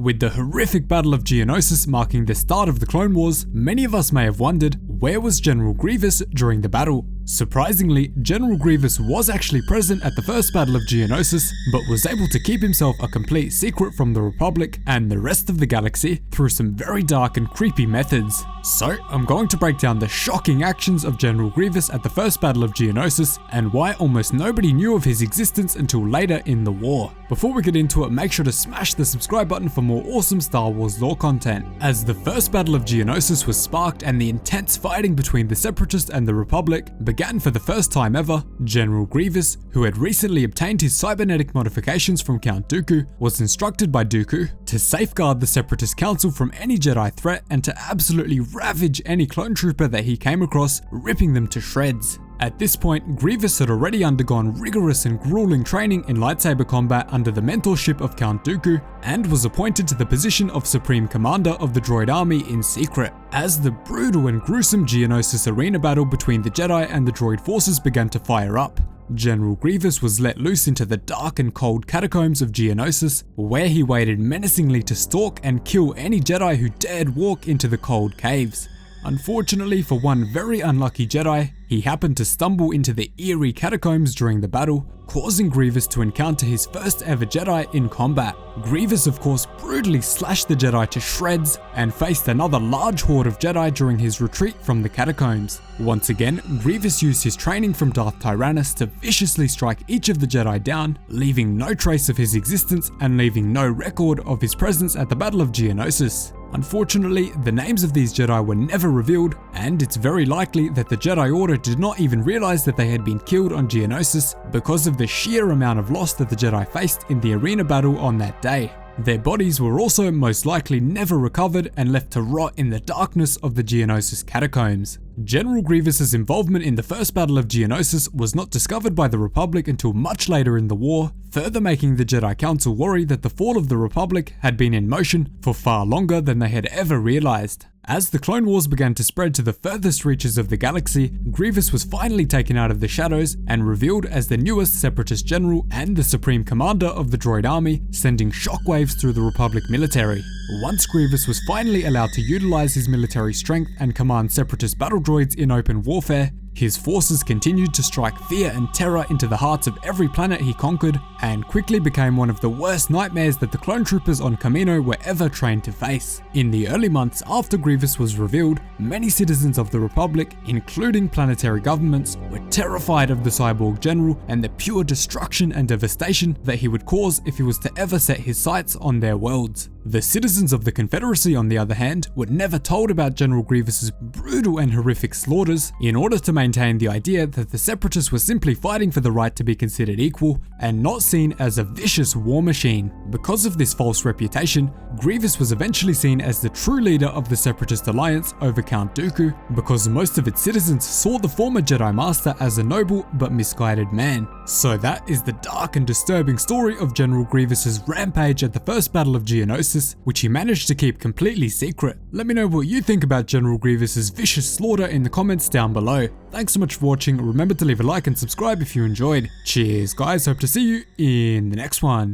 With the horrific Battle of Geonosis marking the start of the Clone Wars, many of us may have wondered, where was General Grievous during the battle? Surprisingly, General Grievous was actually present at the First Battle of Geonosis, but was able to keep himself a complete secret from the Republic and the rest of the galaxy through some very dark and creepy methods. So, I'm going to break down the shocking actions of General Grievous at the First Battle of Geonosis and why almost nobody knew of his existence until later in the war. Before we get into it, make sure to smash the subscribe button for more awesome Star Wars lore content. As the First Battle of Geonosis was sparked and the intense fighting between the Separatists and the Republic began for the first time ever, General Grievous, who had recently obtained his cybernetic modifications from Count Dooku, was instructed by Dooku to safeguard the Separatist Council from any Jedi threat and to absolutely ravage any clone trooper that he came across, ripping them to shreds. At this point, Grievous had already undergone rigorous and grueling training in lightsaber combat under the mentorship of Count Dooku, and was appointed to the position of Supreme Commander of the Droid Army in secret. As the brutal and gruesome Geonosis arena battle between the Jedi and the droid forces began to fire up, General Grievous was let loose into the dark and cold catacombs of Geonosis, where he waited menacingly to stalk and kill any Jedi who dared walk into the cold caves. Unfortunately for one very unlucky Jedi, he happened to stumble into the eerie catacombs during the battle, causing Grievous to encounter his first ever Jedi in combat. Grievous of course brutally slashed the Jedi to shreds and faced another large horde of Jedi during his retreat from the catacombs. Once again, Grievous used his training from Darth Tyrannus to viciously strike each of the Jedi down, leaving no trace of his existence and leaving no record of his presence at the Battle of Geonosis. Unfortunately, the names of these Jedi were never revealed, and it's very likely that the Jedi Order did not even realize that they had been killed on Geonosis because of the sheer amount of loss that the Jedi faced in the arena battle on that day. Their bodies were also most likely never recovered and left to rot in the darkness of the Geonosis catacombs. General Grievous's involvement in the First Battle of Geonosis was not discovered by the Republic until much later in the war, further making the Jedi Council worry that the fall of the Republic had been in motion for far longer than they had ever realized. As the Clone Wars began to spread to the furthest reaches of the galaxy, Grievous was finally taken out of the shadows and revealed as the newest Separatist general and the Supreme Commander of the Droid Army, sending shockwaves through the Republic military. Once Grievous was finally allowed to utilize his military strength and command Separatist battle droids in open warfare, his forces continued to strike fear and terror into the hearts of every planet he conquered, and quickly became one of the worst nightmares that the clone troopers on Kamino were ever trained to face. In the early months after Grievous was revealed, many citizens of the Republic, including planetary governments, were terrified of the cyborg general and the pure destruction and devastation that he would cause if he was to ever set his sights on their worlds. The citizens of the Confederacy, on the other hand, were never told about General Grievous's brutal and horrific slaughters in order to maintain the idea that the Separatists were simply fighting for the right to be considered equal and not seen as a vicious war machine. Because of this false reputation, Grievous was eventually seen as the true leader of the Separatist alliance over Count Dooku, because most of its citizens saw the former Jedi Master as a noble but misguided man. So that is the dark and disturbing story of General Grievous's rampage at the First Battle of Geonosis, which he managed to keep completely secret. Let me know what you think about General Grievous's vicious slaughter in the comments down below. Thanks so much for watching. Remember to leave a like and subscribe if you enjoyed. Cheers guys, hope to see you in the next one.